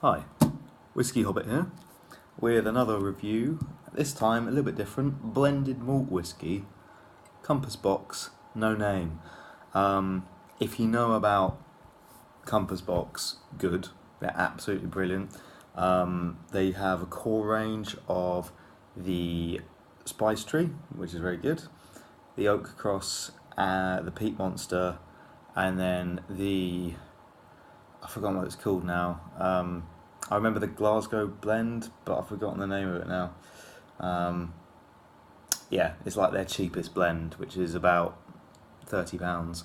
Hi, Whisky Hobbit here, with another review, this time a little bit different, blended malt whisky, Compass Box, no name. If you know about Compass Box, good, they're absolutely brilliant. They have a core range of the Spice Tree, which is very good, the Oak Cross, the Peat Monster, and then I've forgotten what it's called now. I remember the Glasgow blend, but I've forgotten the name of it now. Yeah, it's like their cheapest blend, which is about £30.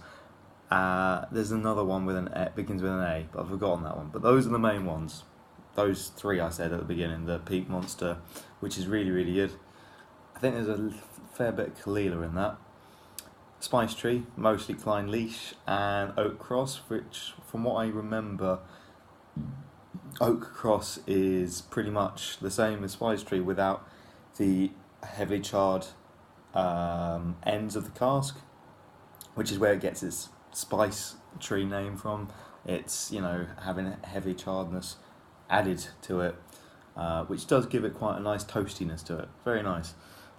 There's another one with begins with an A, but I've forgotten that one. But those are the main ones. Those three I said at the beginning. The Peat Monster, which is really, really good. I think there's a fair bit of Kalila in that. Spice Tree, mostly Klein Leash, and Oak Cross, which, from what I remember, Oak Cross is pretty much the same as Spice Tree without the heavily charred ends of the cask, which is where it gets its Spice Tree name from. It's, having heavy charredness added to it, which does give it quite a nice toastiness to it. Very nice.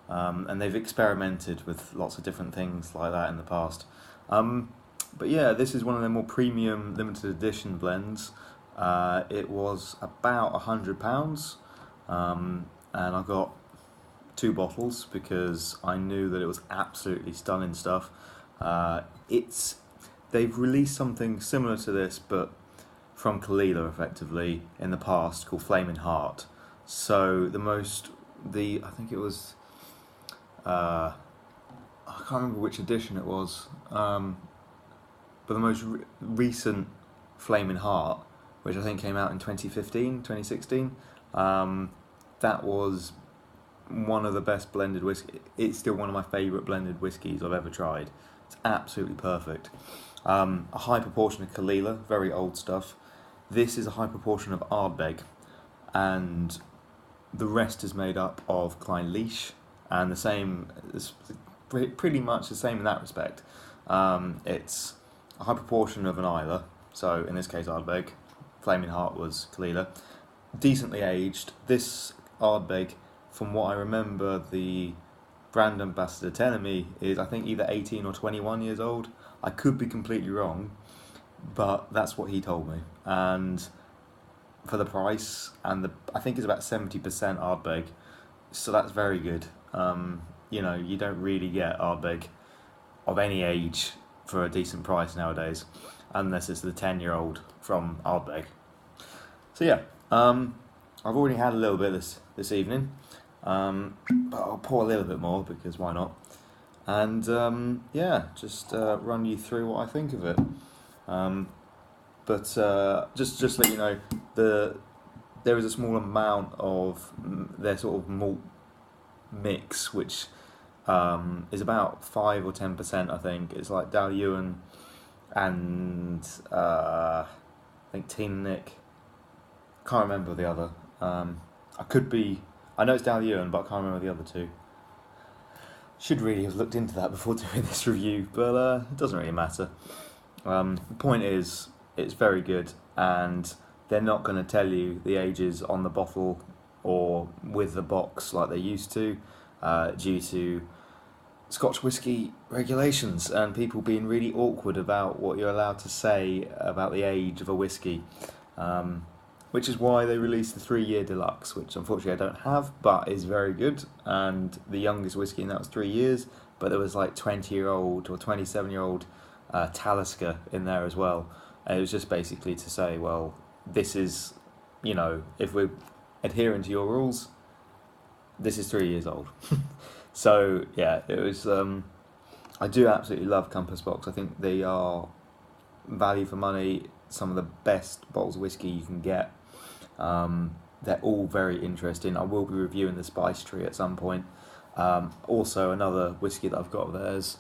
And they've experimented with lots of different things like that in the past. But yeah, this is one of their more premium limited edition blends. It was about £100, and I got 2 bottles because I knew that it was absolutely stunning stuff. They've released something similar to this, but from Kalila effectively in the past, called Flaming Heart. So I think it was, I can't remember which edition it was, but the most recent Flaming Heart, which I think came out in 2016, that was one of the best blended whiskey. It's still one of my favourite blended whiskies I've ever tried. It's absolutely perfect. A high proportion of Kalila, very old stuff. This is a high proportion of Ardbeg, and the rest is made up of Klein Leash, and the same, pretty much the same in that respect. It's a high proportion of an Isla, so in this case Ardbeg. Flaming Heart was Kalila. Decently aged. This Ardbeg, from what I remember, the brand ambassador telling me is, I think, either 18 or 21 years old. I could be completely wrong, but that's what he told me. And for the price, I think it's about 70% Ardbeg, so that's very good. You don't really get Ardbeg of any age for a decent price nowadays, unless it's the 10-year-old from Ardbeg. So yeah, I've already had a little bit this evening, but I'll pour a little bit more because why not? And just run you through what I think of it. But just to let you know, there is a small amount of their sort of malt mix, which is about 5 or 10%. I think it's like Dal Ewan and I think Teen Nick. Can't remember the other. I know it's Dal Ewan, but I can't remember the other two. Should really have looked into that before doing this review, but it doesn't really matter. The point is, it's very good, and they're not going to tell you the ages on the bottle or with the box like they used to, due to Scotch whisky regulations and people being really awkward about what you're allowed to say about the age of a whisky. Which is why they released the 3-year deluxe, which unfortunately I don't have, but is very good. And the youngest whiskey in that was 3 years, but there was like 20-year-old or 27-year-old Talisker in there as well. And it was just basically to say, well, this is, if we're adhering to your rules, this is 3 years old. So yeah, it was. I do absolutely love Compass Box. I think they are value for money. Some of the best bottles of whiskey you can get. They're all very interesting. I will be reviewing the Spice Tree at some point. Also, another whiskey that I've got of theirs.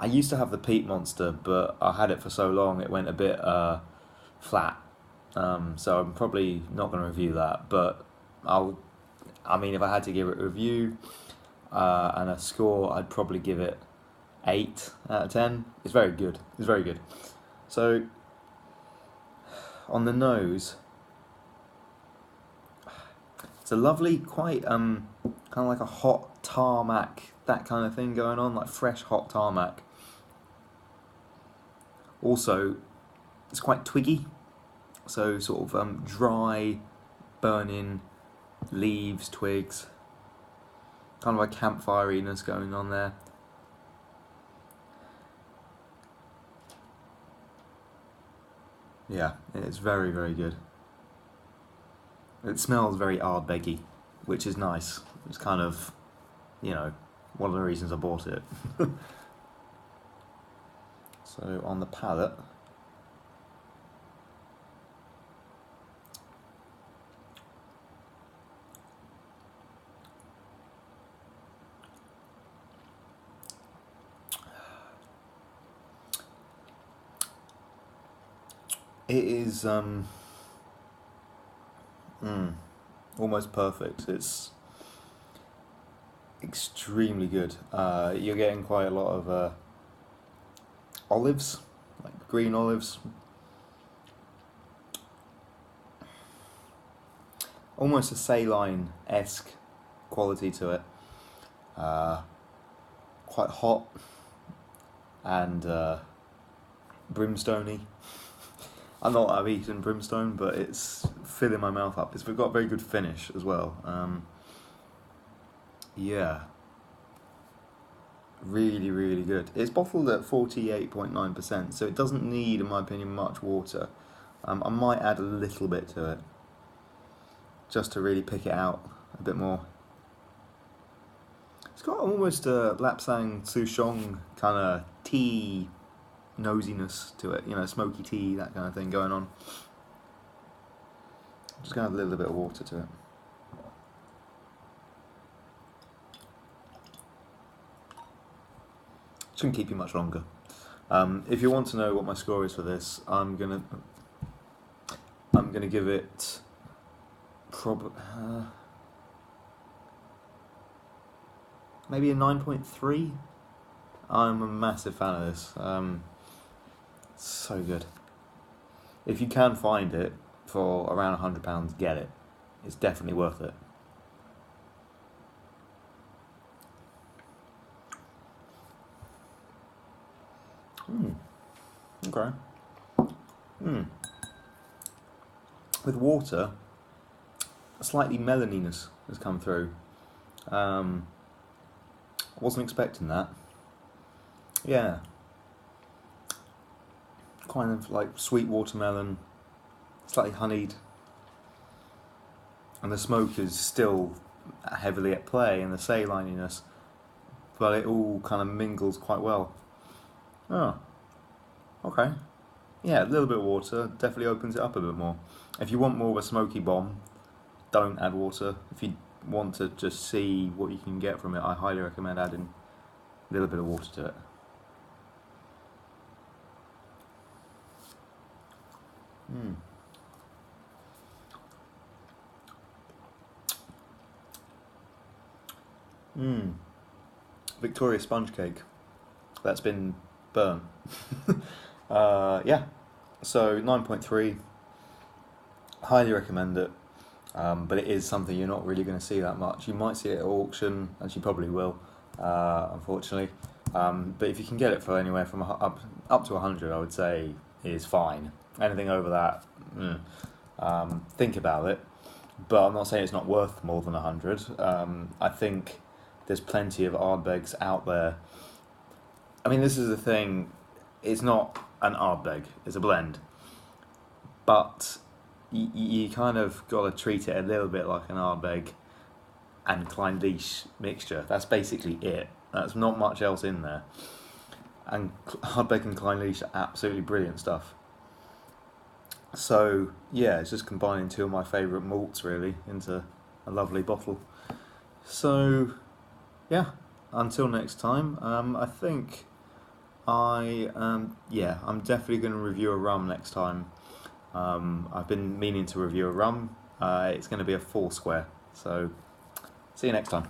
I used to have the Peat Monster, but I had it for so long it went a bit flat. So I'm probably not going to review that. But if I had to give it a review and a score, I'd probably give it 8 out of 10. It's very good. It's very good. So on the nose, a lovely, quite kind of like a hot tarmac, that kind of thing going on, like fresh hot tarmac. Also, it's quite twiggy, so sort of dry, burning leaves, twigs, kind of a campfireiness going on there. Yeah, it's very, very good. It smells very Ardbeggy, which is nice. It's kind of, you know, one of the reasons I bought it. So on the palate, it is almost perfect. It's extremely good. You're getting quite a lot of olives, like green olives. Almost a saline-esque quality to it. Quite hot and brimstoney. I know I've eaten brimstone, but it's filling my mouth up. It's got a very good finish as well. Yeah, really, really good. It's bottled at 48.9%, so it doesn't need, in my opinion, much water. I might add a little bit to it, just to really pick it out a bit more. It's got almost a Lapsang Souchong kind of tea nosiness to it, you know, smoky tea, that kind of thing going on. Just gonna add a little bit of water to it. Shouldn't keep you much longer. If you want to know what my score is for this, I'm gonna give it maybe a 9.3. I'm a massive fan of this. So good. If you can find it for around £100, get it. It's definitely worth it. Okay. With water, a slightly melaniness has come through. I wasn't expecting that. Yeah. Kind of like sweet watermelon, slightly honeyed. And the smoke is still heavily at play in the salininess, but it all kind of mingles quite well. Oh, okay. Yeah, a little bit of water definitely opens it up a bit more. If you want more of a smoky bomb, don't add water. If you want to just see what you can get from it, I highly recommend adding a little bit of water to it. Victoria sponge cake that's been burnt. Yeah, so 9.3, highly recommend it, but it is something you're not really going to see that much. You might see it at auction, and you probably will, unfortunately, but if you can get it for anywhere from up to 100, I would say is fine. Anything over that, think about it, but I'm not saying it's not worth more than 100. I think there's plenty of Ardbegs out there. I mean, this is the thing, it's not an Ardbeg, it's a blend, but you kind of got to treat it a little bit like an Ardbeg and Clynelish mixture. That's basically it. That's not much else in there. And Ardbeg and Clynelish are absolutely brilliant stuff. So yeah, it's just combining two of my favourite malts really into a lovely bottle. So yeah, until next time, I think I'm definitely going to review a rum next time. I've been meaning to review a rum. It's going to be a 4 square. So see you next time.